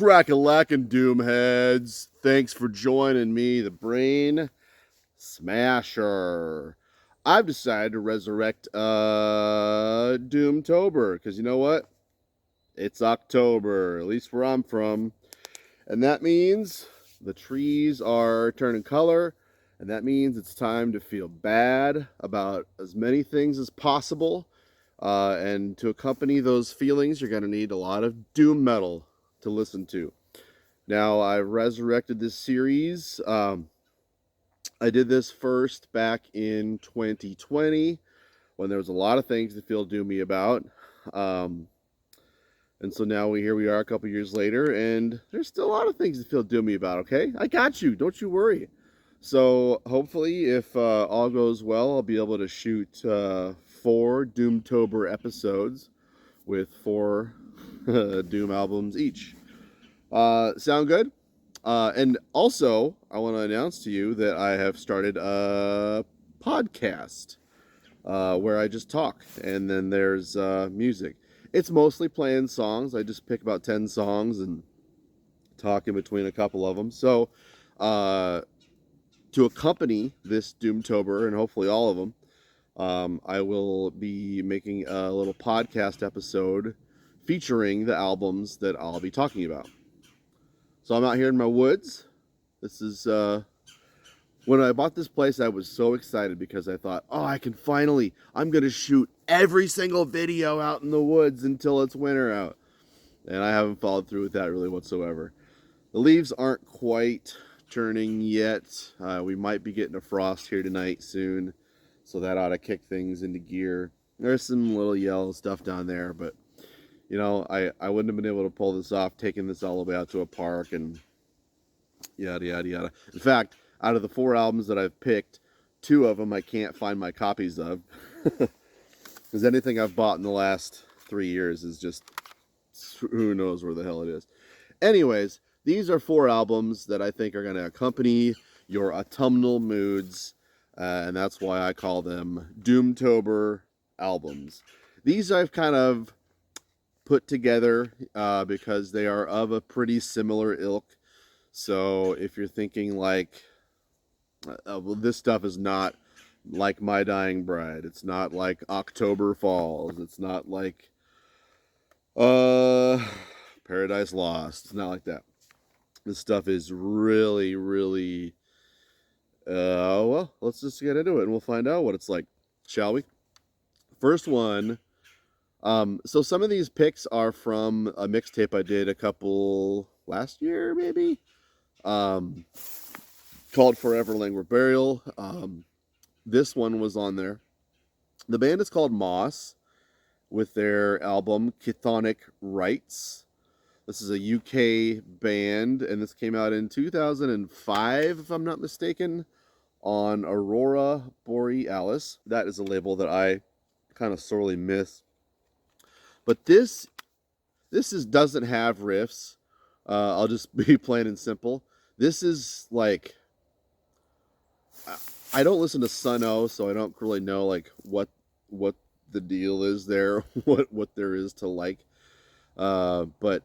Crack-a-lackin' Doomheads. Thanks for joining me, the Brain Smasher. I've decided to resurrect Doomtober, because you know what? It's October, at least where I'm from. And that means the trees are turning color, and that means it's time to feel bad about as many things as possible. And to accompany those feelings, you're going to need a lot of doom metal to listen to. Now, I resurrected this series. I did this first back in 2020 when there was a lot of things to feel doomy about. And so now here we are a couple years later, and there's still a lot of things to feel doomy about, okay? I got you. Don't you worry. So hopefully, if all goes well, I'll be able to shoot 4 Doomtober episodes with 4 Doom albums each. Sound good? And also, I want to announce to you that I have started a podcast where I just talk, and then there's music. It's mostly playing songs. I just pick about 10 songs and talk in between a couple of them. So, to accompany this Doomtober, and hopefully all of them, I will be making a little podcast episode featuring the albums that I'll be talking about. So I'm out here in my woods. This is, when I bought this place, I was so excited because I thought, oh, I'm going to shoot every single video out in the woods until it's winter out. And I haven't followed through with that really whatsoever. The leaves aren't quite turning yet. We might be getting a frost here tonight soon, so that ought to kick things into gear. There's some little yellow stuff down there, but you know, I wouldn't have been able to pull this off, taking this all the way out to a park and yada, yada, yada. In fact, out of the 4 albums that I've picked, 2 of them I can't find my copies of. Because anything I've bought in the last 3 years is just, who knows where the hell it is. Anyways, these are 4 albums that I think are going to accompany your autumnal moods. And that's why I call them Doomtober albums. These I've kind of put together because they are of a pretty similar ilk. So if you're thinking like, well, this stuff is not like My Dying Bride, it's not like October Falls, it's not like Paradise Lost, it's not like that. This stuff is really, really well, let's just get into it and we'll find out what it's like, shall we? First one. So some of these picks are from a mixtape I did a couple last year, maybe, called Forever Languid Burial. This one was on there. The band is called Moss, with their album Chthonic Rites. This is a UK band, and this came out in 2005, if I'm not mistaken, on Aurora Borealis. That is a label that I kind of sorely miss. But this doesn't have riffs. I'll just be plain and simple. This is like, I don't listen to Sun-O, so I don't really know like what the deal is there, what there is to like. But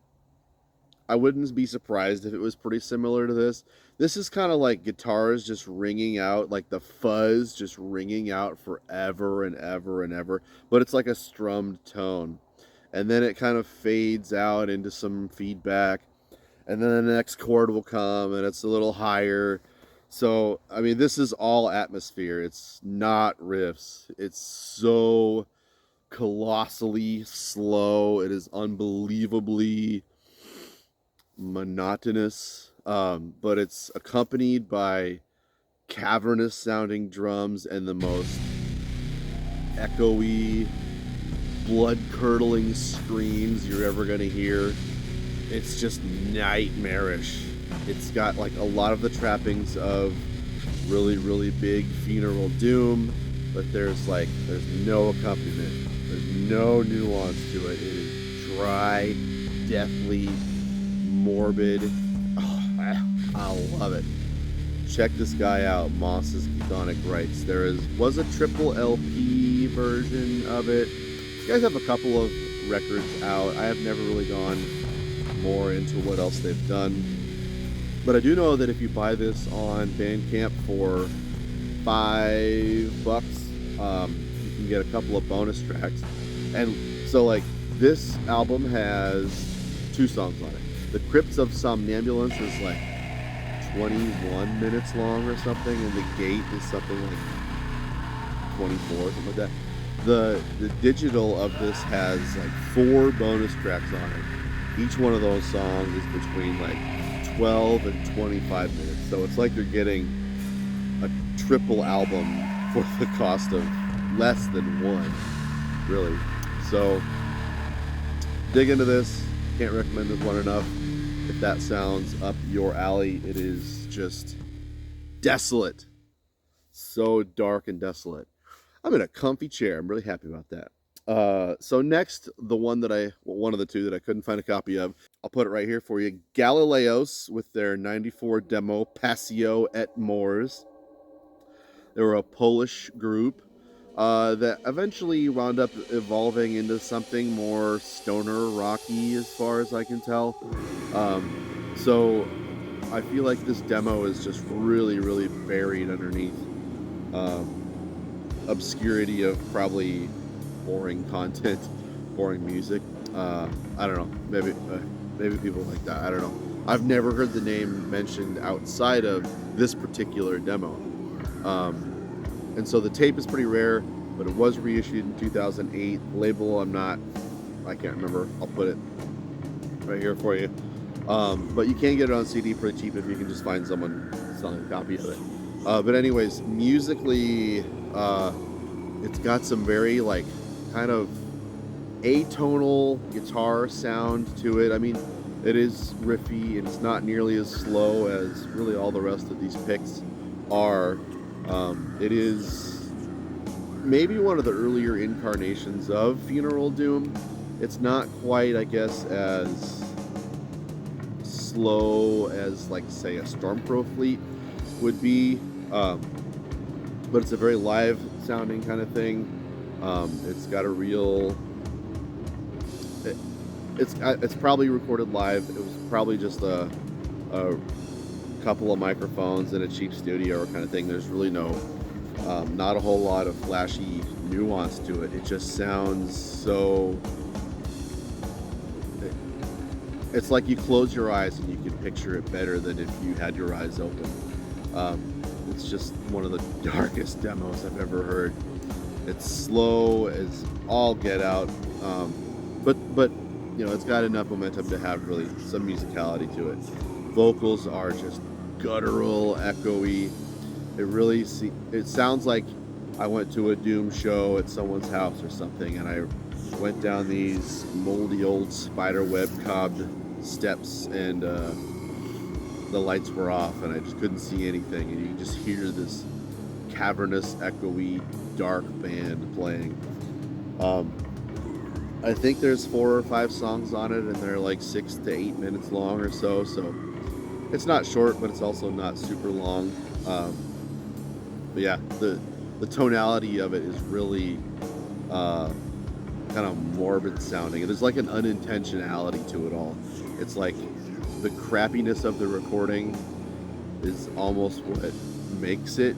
I wouldn't be surprised if it was pretty similar to this. This is kind of like guitars just ringing out, like the fuzz just ringing out forever and ever and ever. But it's like a strummed tone. And then it kind of fades out into some feedback. And then the next chord will come and it's a little higher. So, I mean, this is all atmosphere. It's not riffs. It's so colossally slow. It is unbelievably monotonous. But it's accompanied by cavernous sounding drums and the most echoey, blood-curdling screams you're ever going to hear. It's just nightmarish. It's got like a lot of the trappings of really, really big funeral doom, but there's no accompaniment. There's no nuance to it. It is dry, deathly, morbid. Oh, I love it. Check this guy out, Moss's Chthonic Rites. There was a triple LP version of it. You guys have a couple of records out. I have never really gone more into what else they've done. But I do know that if you buy this on Bandcamp for $5, you can get a couple of bonus tracks. And so, like, this album has 2 songs on it. The Crypts of Somnambulance is like 21 minutes long or something, and The Gate is something like 24, something like that. The digital of this has like 4 bonus tracks on it. Each one of those songs is between like 12 and 25 minutes. So it's like you're getting a triple album for the cost of less than one, really. So dig into this. Can't recommend this one enough. If that sounds up your alley, it is just desolate. So dark and desolate. I'm in a comfy chair. I'm really happy about that. So next, one of the 2 that I couldn't find a copy of, I'll put it right here for you. Galileos with their 94 demo, Passio et Mors. They were a Polish group that eventually wound up evolving into something more stoner rocky, as far as I can tell. So I feel like this demo is just really, really buried underneath obscurity of probably boring content, boring music. I don't know. Maybe people like that. I don't know. I've never heard the name mentioned outside of this particular demo. And so the tape is pretty rare, but it was reissued in 2008. Label, I can't remember. I'll put it right here for you. But you can get it on CD pretty cheap if you can just find someone selling a copy of it. But anyways, musically, it's got some very like kind of atonal guitar sound to it. I mean, it is riffy and it's not nearly as slow as really all the rest of these picks are. It is maybe one of the earlier incarnations of Funeral Doom. It's not quite, I guess, as slow as, like, say, a Stormcrow Fleet would be, but it's a very live sounding kind of thing. It's got a real... It's probably recorded live. It was probably just a couple of microphones in a cheap studio or kind of thing. There's really not a whole lot of flashy nuance to it. It just sounds so... It's like you close your eyes and you can picture it better than if you had your eyes open. It's just one of the darkest demos I've ever heard. It's slow as all get out, but you know, it's got enough momentum to have really some musicality to it. Vocals are just guttural, echoey. It sounds like I went to a Doom show at someone's house or something, and I went down these moldy old spiderweb cobbed steps, and the lights were off, and I just couldn't see anything, and you can just hear this cavernous, echoey, dark band playing. I think there's 4 or 5 songs on it, and they're like 6 to 8 minutes long or so. So it's not short, but it's also not super long. But yeah, the tonality of it is really kind of morbid sounding. And there's like an unintentionality to it all. It's like the crappiness of the recording is almost what makes it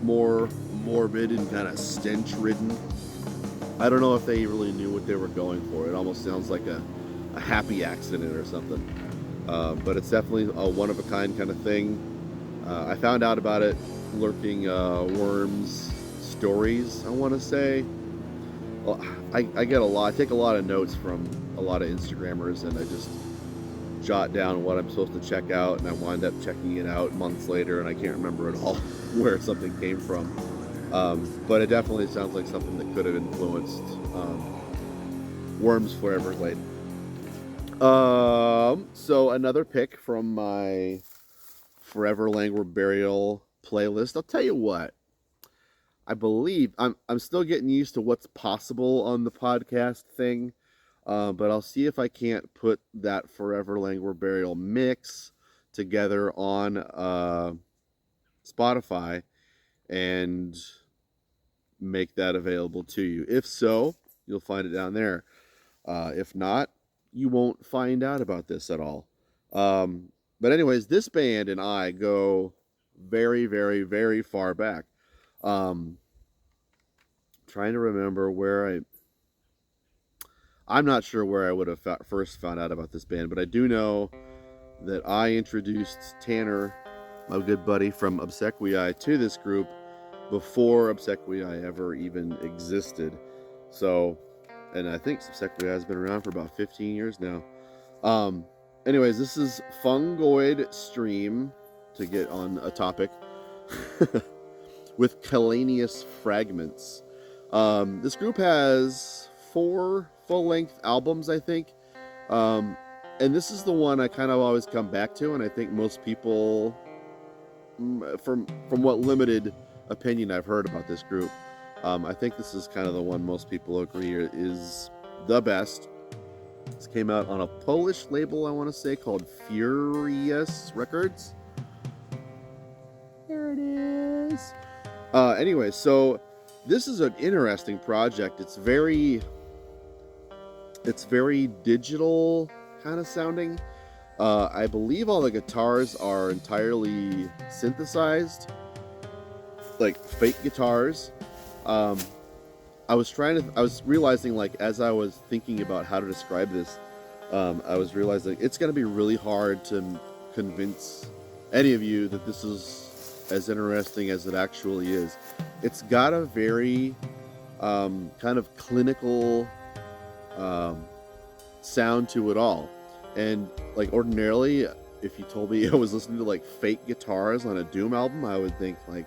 more morbid and kind of stench-ridden. I don't know if they really knew what they were going for. It almost sounds like a happy accident or something. But it's definitely a one-of-a-kind kind of thing. I found out about it lurking Worms stories, I want to say. Well, I take a lot of notes from a lot of Instagrammers, and I just jot down what I'm supposed to check out, and I wind up checking it out months later, and I can't remember at all where something came from. But it definitely sounds like something that could have influenced Worms Forever Laid. So another pick from my Forever Languor Burial playlist. I'll tell you what, I believe I'm still getting used to what's possible on the podcast thing, but I'll see if I can't put that Forever Languor Burial mix together on Spotify and make that available to you. If so, you'll find it down there. If not, you won't find out about this at all. But anyways, this band and I go very, very, very far back. Trying to remember where I'm not sure where I would have first found out about this band, but I do know that I introduced Tanner, my good buddy from Obsequiae, to this group before Obsequiae ever even existed. So, and I think Obsequiae has been around for about 15 years now. Anyways, this is Fungoid Stream, to get on a topic, with Galileos Fragments. This group has 4 full-length albums, I think. And this is the one I kind of always come back to, and I think most people, from what limited opinion I've heard about this group, I think this is kind of the one most people agree is the best. This came out on a Polish label, I want to say, called Furious Records. There it is. Anyway, so this is an interesting project. It's very digital kind of sounding. I believe all the guitars are entirely synthesized, like fake guitars. I was realizing, like, as I was thinking about how to describe this, I was realizing it's going to be really hard to convince any of you that this is as interesting as it actually is. It's got a very kind of clinical sound to it all. And like ordinarily, if you told me I was listening to like fake guitars on a Doom album, I would think like,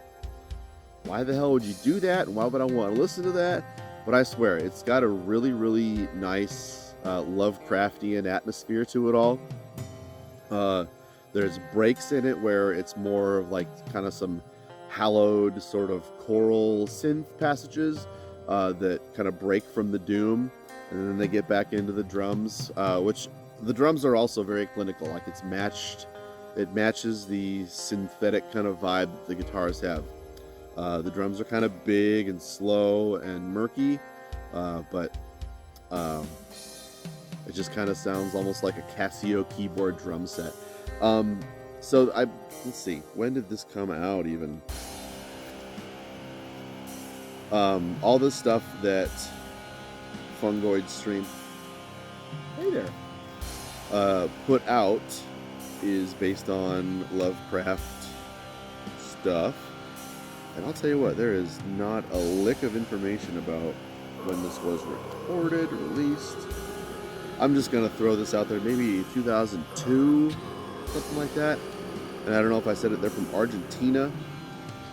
why the hell would you do that? And why would I want to listen to that? But I swear, it's got a really, really nice Lovecraftian atmosphere to it all. There's breaks in it where it's more of like kind of some hallowed sort of choral synth passages that kind of break from the Doom, and then they get back into the drums, which the drums are also very clinical. Like it matches the synthetic kind of vibe the guitars have. The drums are kind of big and slow and murky, but it just kind of sounds almost like a Casio keyboard drum set. So let's see, when did this come out even? All this stuff that Fungoid Stream, hey there, put out is based on Lovecraft stuff. And I'll tell you what, there is not a lick of information about when this was recorded, released. I'm just going to throw this out there, maybe 2002, something like that. And I don't know if I said it, they're from Argentina.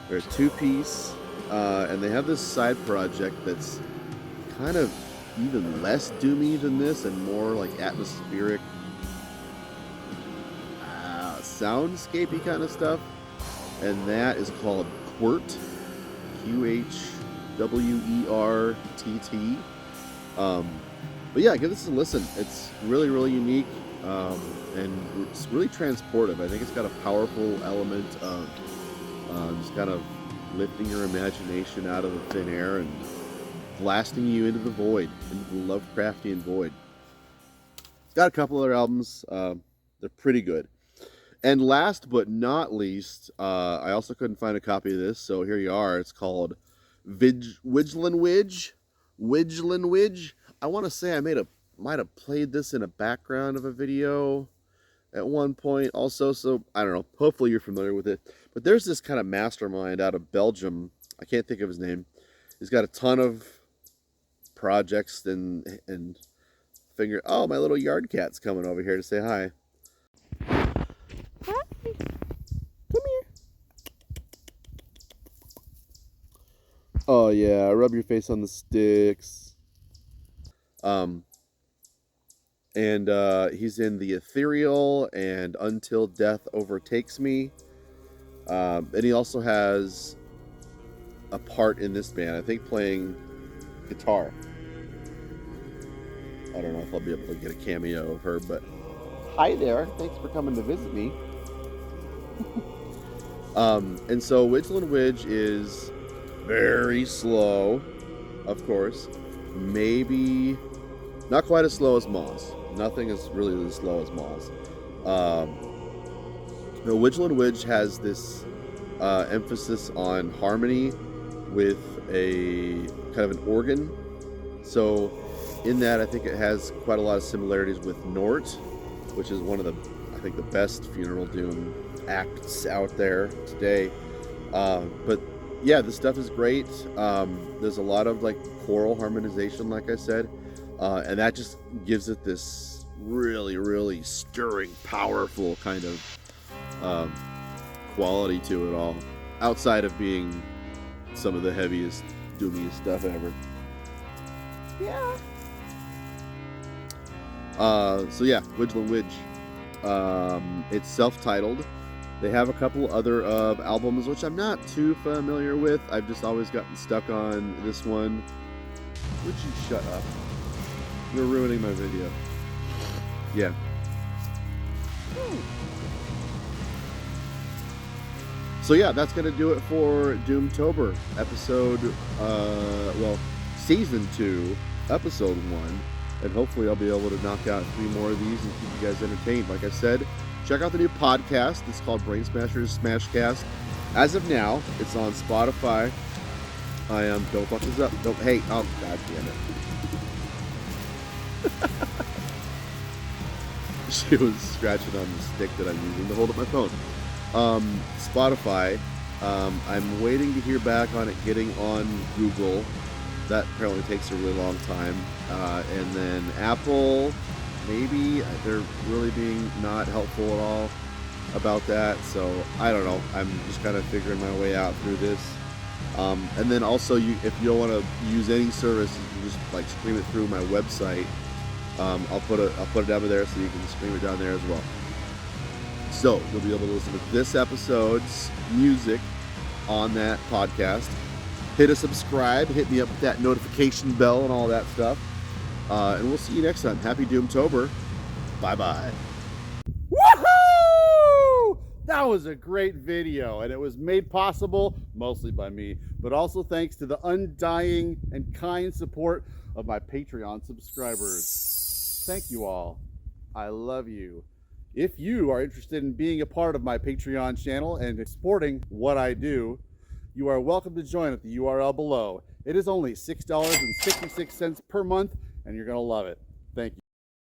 They're a 2-piece, and they have this side project that's kind of even less doomy than this and more like atmospheric, soundscapey kind of stuff. And that is called Quert, Qhwertt. But yeah, give this a listen. It's really, really unique, and it's really transportive. I think it's got a powerful element of just kind of lifting your imagination out of the thin air and blasting you into the void, into the Lovecraftian void. It's got a couple other albums. They're pretty good. And last but not least, I also couldn't find a copy of this, so here you are. It's called Wijlen Wij. I want to say I might have played this in a background of a video at one point also, so I don't know. Hopefully you're familiar with it. But there's this kind of mastermind out of Belgium. I can't think of his name. He's got a ton of projects and figure. Oh, my little yard cat's coming over here to say hi. Hi. Come here. Oh yeah, rub your face on the sticks. And he's in the Ethereal and Until Death Overtakes Me. And he also has a part in this band, I think playing guitar. I don't know if I'll be able to get a cameo of her, but hi there. Thanks for coming to visit me. And so Wijlen Wij is very slow, of course. Maybe not quite as slow as Moss, Nothing is really as slow as Malls. The Wijlen Wij has this emphasis on harmony with a kind of an organ. So in that, I think it has quite a lot of similarities with Nort, which is one of the, I think, the best funeral doom acts out there today. But yeah, this stuff is great. There's a lot of like choral harmonization, like I said, and that just gives it this really, really stirring, powerful kind of quality to it all, outside of being some of the heaviest, doomiest stuff ever. Yeah. So yeah, Wijlen Wij. It's self-titled. They have a couple other albums which I'm not too familiar with. I've just always gotten stuck on this one. Would you shut up? You're ruining my video. Yeah. So yeah, that's gonna do it for Doomtober episode. Season 2, episode 1. And hopefully I'll be able to knock out 3 more of these and keep you guys entertained. Like I said, check out the new podcast. It's called Brain Smashers Smashcast. As of now, it's on Spotify. I am. Don't fuck this up. Don't. Hey. Oh, god damn it. She was scratching on the stick that I'm using to hold up my phone. Spotify. I'm waiting to hear back on it getting on Google. That apparently takes a really long time. And then Apple, maybe. They're really being not helpful at all about that. So I don't know. I'm just kind of figuring my way out through this. And then also, if you don't want to use any service, you can just like stream it through my website. I'll put it down there so you can stream it down there as well. So you'll be able to listen to this episode's music on that podcast. Hit a subscribe, hit me up with that notification bell and all that stuff. And we'll see you next time. Happy Doomtober. Bye-bye. Woohoo! That was a great video, and it was made possible mostly by me, but also thanks to the undying and kind support of my Patreon subscribers. Thank you all. I love you. If you are interested in being a part of my Patreon channel and supporting what I do, you are welcome to join at the URL below. It is only $6.66 per month, and you're going to love it. Thank you.